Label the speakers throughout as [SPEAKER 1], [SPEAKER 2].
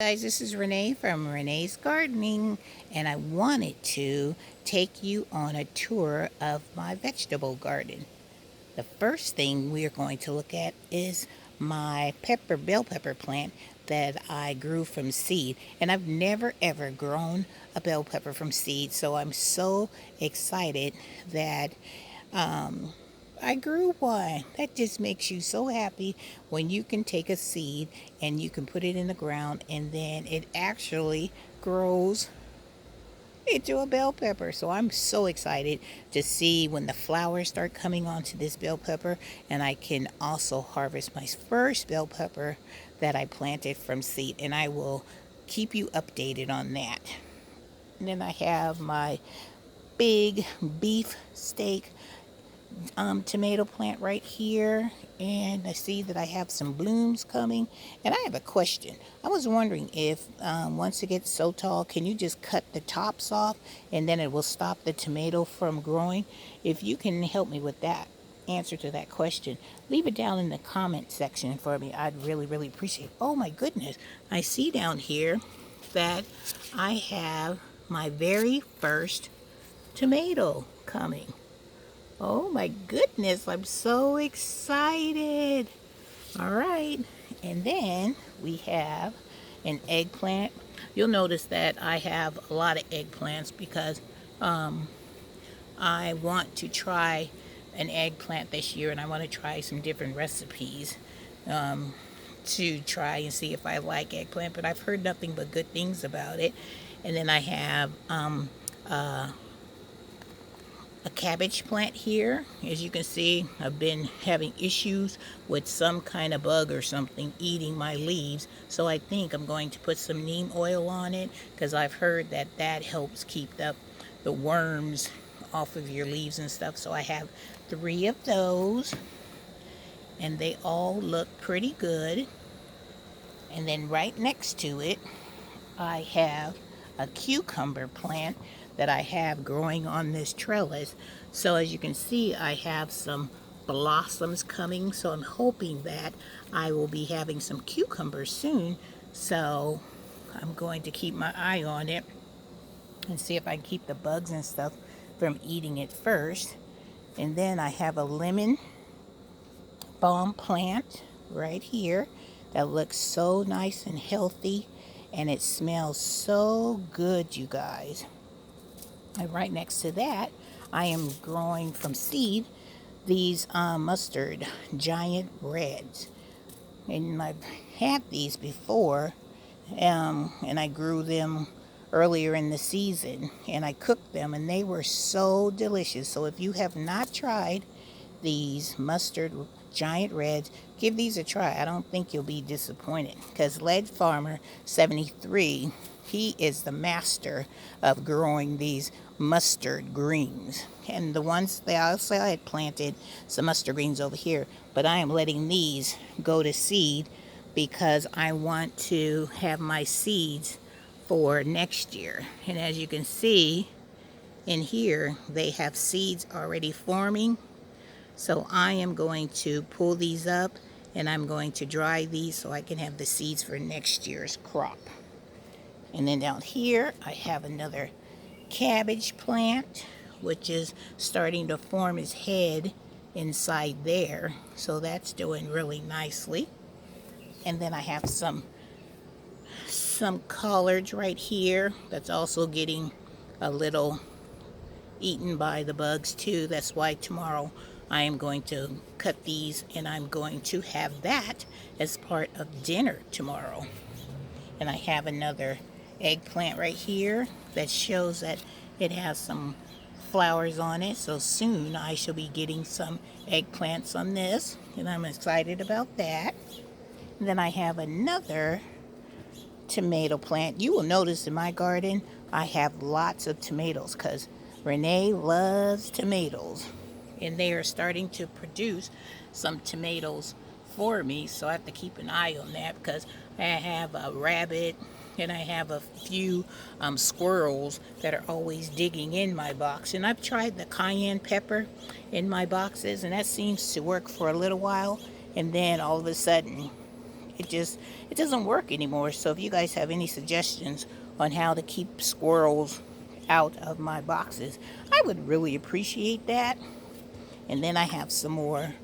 [SPEAKER 1] Guys, this is Renee from Renee's Gardening, and I wanted to take you on a tour of my vegetable garden. The first thing we are going to look at is my bell pepper plant that I grew from seed. And I've never ever grown a bell pepper from seed, so I'm so excited that I grew one. That just makes you so happy when you can take a seed and you can put it in the ground and then it actually grows into a bell pepper. So I'm so excited to see when the flowers start coming onto this bell pepper, and I can also harvest my first bell pepper that I planted from seed, and I will keep you updated on that. And then I have my big beef steak tomato plant right here, and I see that I have some blooms coming. And I have a question. I was wondering if once it gets so tall, can you just cut the tops off and then it will stop the tomato from growing? If you can help me with that answer to that question, leave it down in the comment section for me. I'd really appreciate it. Oh my goodness, I see down here that I have my very first tomato coming. Oh my goodness, I'm so excited. All right, and then we have an eggplant. You'll notice that I have a lot of eggplants because I want to try an eggplant this year, and I want to try some different recipes to try and see if I like eggplant, but I've heard nothing but good things about it. And then I have a cabbage plant here. As you can see, I've been having issues with some kind of bug or something eating my leaves, so I think I'm going to put some neem oil on it because I've heard that that helps keep the worms off of your leaves and stuff. So I have 3 of those, and they all look pretty good. And then right next to it, I have a cucumber plant that I have growing on this trellis. So as you can see, I have some blossoms coming. So I'm hoping that I will be having some cucumbers soon. So I'm going to keep my eye on it and see if I can keep the bugs and stuff from eating it first. And then I have a lemon balm plant right here that looks so nice and healthy, and it smells so good, you guys. And right next to that, I am growing from seed these mustard giant reds, and I've had these before, and I grew them earlier in the season, and I cooked them, and they were so delicious. So if you have not tried these mustard giant reds, give these a try. I don't think you'll be disappointed because Lead Farmer 73, he is the master of growing these mustard greens. And the ones that I had planted some mustard greens over here, but I am letting these go to seed because I want to have my seeds for next year. And as you can see in here, they have seeds already forming. So I am going to pull these up and I'm going to dry these so I can have the seeds for next year's crop. And then down here I have another cabbage plant, which is starting to form his head inside there. So that's doing really nicely. And then I have some collards right here that's also getting a little eaten by the bugs too. That's why tomorrow I am going to cut these and I'm going to have that as part of dinner tomorrow. And I have another eggplant right here that shows that it has some flowers on it. So soon I shall be getting some eggplants on this, and I'm excited about that. And then I have another tomato plant. You will notice in my garden I have lots of tomatoes because Renee loves tomatoes, and they are starting to produce some tomatoes for me, so I have to keep an eye on that because I have a rabbit and I have a few squirrels that are always digging in my box. And I've tried the cayenne pepper in my boxes, and that seems to work for a little while, and then all of a sudden it doesn't work anymore. So if you guys have any suggestions on how to keep squirrels out of my boxes, I would really appreciate that. And then I have some more.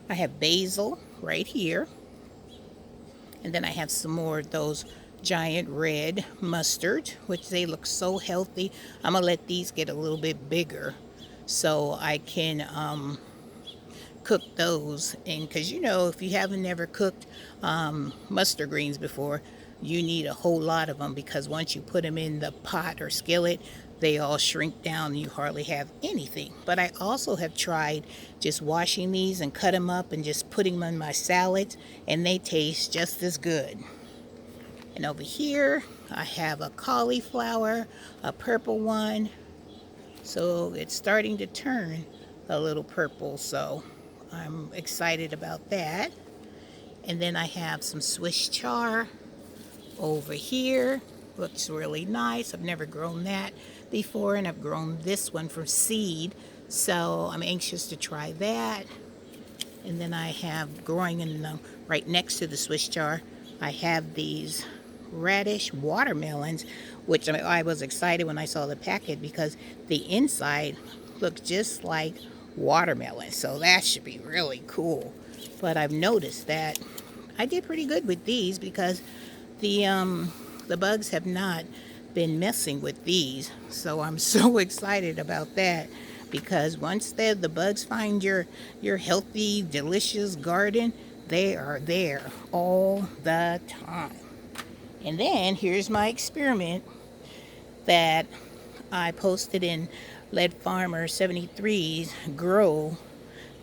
[SPEAKER 1] I have basil right here. And then I have some more of those giant red mustard, which they look so healthy. I'm gonna let these get a little bit bigger so I can cook those. And because if you haven't never cooked mustard greens before, you need a whole lot of them, because once you put them in the pot or skillet, they all shrink down and you hardly have anything. But I also have tried just washing these and cut them up and just putting them in my salads, and they taste just as good. And over here I have a cauliflower, a purple one, so it's starting to turn a little purple, so I'm excited about that. And then I have some Swiss chard over here. Looks really nice. I've never grown that before, and I've grown this one from seed, so I'm anxious to try that. And then I have growing in the, right next to the Swiss chard, I have these radish watermelons, which I was excited when I saw the packet because the inside looks just like watermelon, so that should be really cool. But I've noticed that I did pretty good with these because the bugs have not been messing with these, so I'm so excited about that, because once the bugs find your healthy, delicious garden, they are there all the time. And then here's my experiment that I posted in Lead Farmer 73's Grow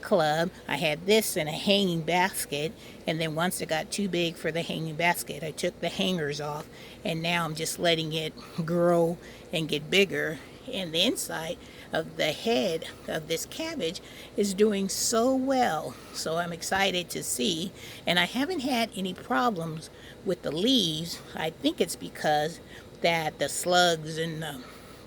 [SPEAKER 1] Club. I had this in a hanging basket, and then once it got too big for the hanging basket, I took the hangers off, and now I'm just letting it grow and get bigger. And the inside of the head of this cabbage is doing so well, so I'm excited to see. And I haven't had any problems with the leaves. I think it's because that the slugs and the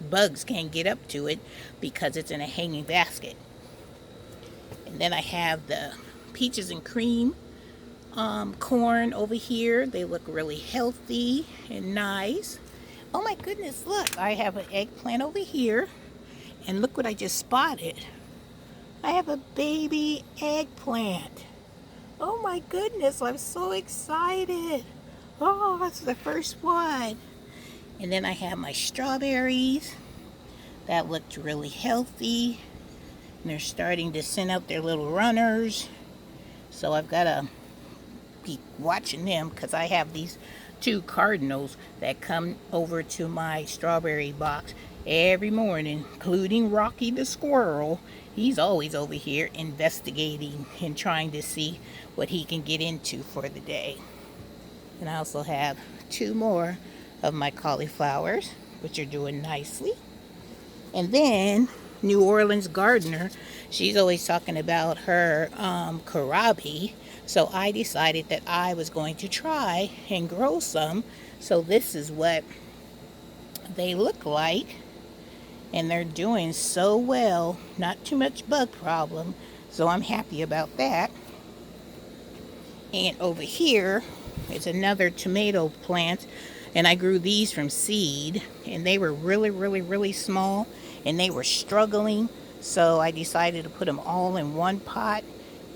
[SPEAKER 1] bugs can't get up to it because it's in a hanging basket. And then I have the peaches and cream corn over here. They look really healthy and nice. Oh my goodness, look, I have an eggplant over here, and look what I just spotted. I have a baby eggplant. Oh my goodness, I'm so excited. Oh, that's the first one. And then I have my strawberries. That looked really healthy. And they're starting to send out their little runners. So I've got to be watching them, because I have these two cardinals that come over to my strawberry box every morning, including Rocky the squirrel. He's always over here investigating and trying to see what he can get into for the day. And I also have two more of my cauliflowers, which are doing nicely. And then New Orleans gardener, she's always talking about her kohlrabi. So I decided that I was going to try and grow some. So this is what they look like. And they're doing so well. Not too much bug problem. So I'm happy about that. And over here is another tomato plant. And I grew these from seed. And they were really, really, really small. And they were struggling. So I decided to put them all in one pot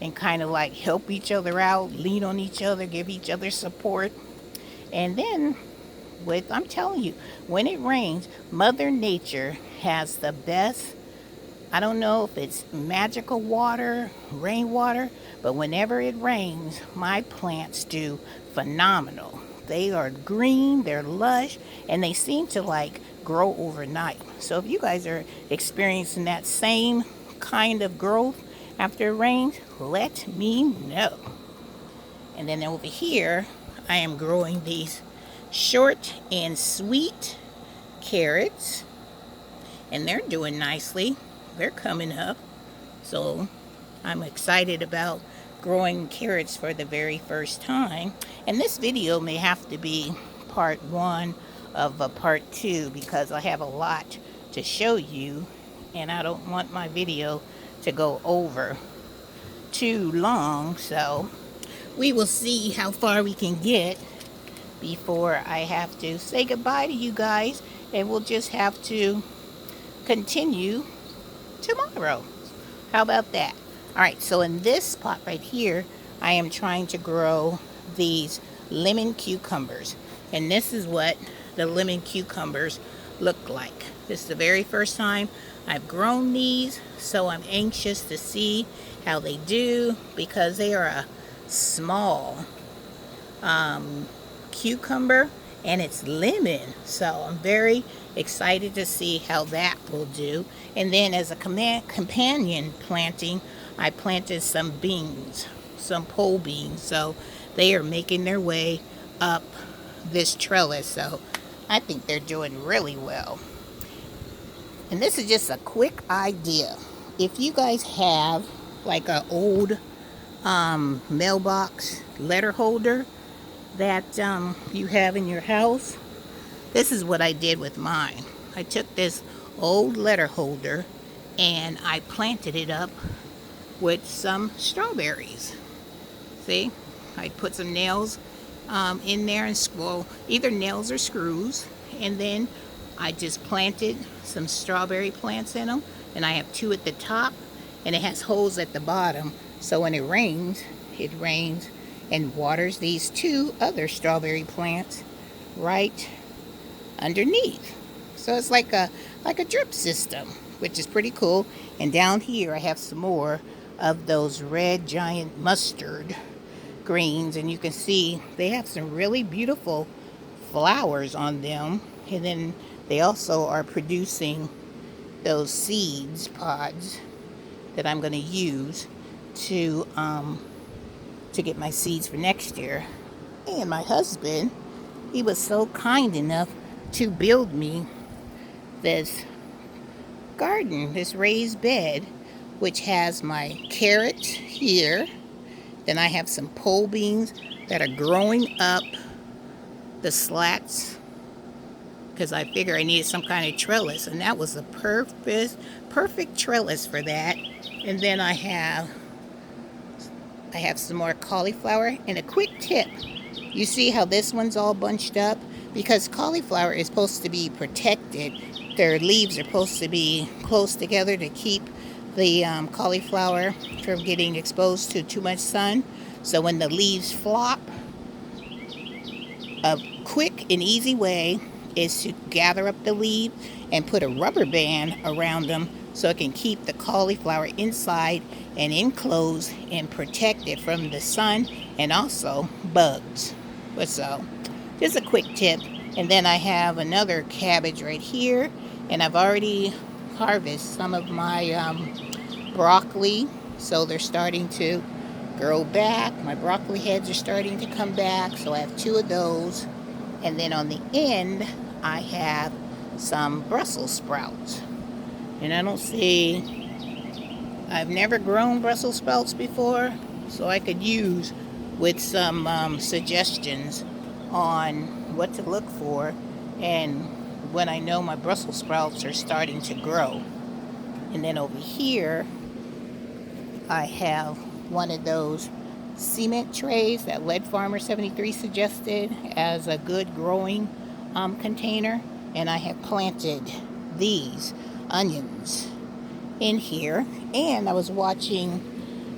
[SPEAKER 1] and kind of like help each other out, lean on each other, give each other support. And then I'm telling you, when it rains, Mother Nature has the best, I don't know if it's magical water, rainwater, but whenever it rains, my plants do phenomenal. They are green, they're lush, and they seem to like grow overnight. So if you guys are experiencing that same kind of growth after it rains, let me know. And then over here, I am growing these short and sweet carrots, and they're doing nicely. They're coming up, so I'm excited about growing carrots for the very first time. And this video may have to be part 1 of a part 2, because I have a lot to show you, and I don't want my video to go over too long. So We will see how far we can get before I have to say goodbye to you guys, and we'll just have to continue tomorrow. How about that? All right, so in this spot right here, I am trying to grow these lemon cucumbers. And this is what the lemon cucumbers look like. This is the very first time I've grown these, so I'm anxious to see how they do because they are a small cucumber and it's lemon, so I'm very excited to see how that will do. And then as a companion planting, I planted some beans, some pole beans, so they are making their way up this trellis, so I think they're doing really well. And this is just a quick idea. If you guys have like an old mailbox letter holder that you have in your house, this is what I did with mine. I took this old letter holder and I planted it up with some strawberries. See, I put some nails in there, and well, either nails or screws, and then I just planted some strawberry plants in them, and I have two at the top, and it has holes at the bottom, so when it rains and waters these two other strawberry plants right underneath. So it's like a drip system, which is pretty cool. And down here I have some more of those red giant mustard greens, and you can see they have some really beautiful flowers on them, and then they also are producing those seeds pods that I'm going to use to get my seeds for next year. And my husband, he was so kind enough to build me this garden, this raised bed, which has my carrots here. Then I have some pole beans that are growing up the slats because I figure I needed some kind of trellis, and that was the perfect trellis for that. And then I have some more cauliflower. And a quick tip, you see how this one's all bunched up? Because cauliflower is supposed to be protected. Their leaves are supposed to be close together to keep the cauliflower from getting exposed to too much sun. So when the leaves flop, a quick and easy way is to gather up the leaf and put a rubber band around them so it can keep the cauliflower inside and enclosed and protected from the sun and also bugs. So just a quick tip. And then I have another cabbage right here, and I've already harvested some of my broccoli, so they're starting to grow back. My broccoli heads are starting to come back, so I have two of those. And then on the end I have some Brussels sprouts, and I've never grown Brussels sprouts before, so I could use with some suggestions on what to look for and when I know my Brussels sprouts are starting to grow. And then over here I have one of those cement trays that Lead Farmer 73 suggested as a good growing container, and I have planted these onions in here. And I was watching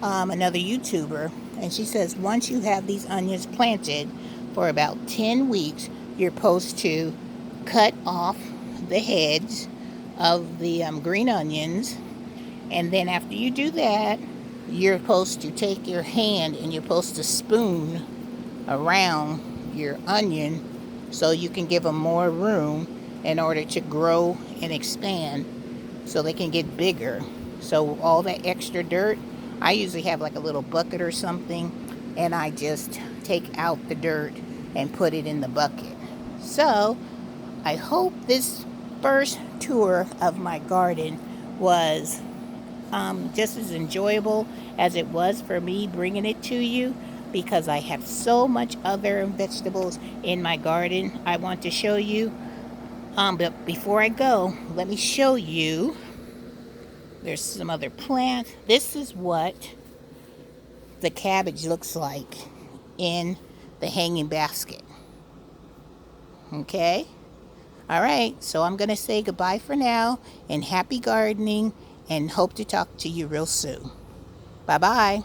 [SPEAKER 1] another YouTuber, and she says once you have these onions planted for about 10 weeks, you're supposed to cut off the heads of the green onions, and then after you do that, you're supposed to take your hand and you're supposed to spoon around your onion so you can give them more room in order to grow and expand so they can get bigger. So all that extra dirt, I usually have like a little bucket or something, and I just take out the dirt and put it in the bucket. So I hope this first tour of my garden was just as enjoyable as it was for me bringing it to you, because I have so much other vegetables in my garden I want to show you. But before I go, let me show you. There's some other plants. This is what the cabbage looks like in the hanging basket. Okay? All right, so I'm going to say goodbye for now and happy gardening and hope to talk to you real soon. Bye-bye.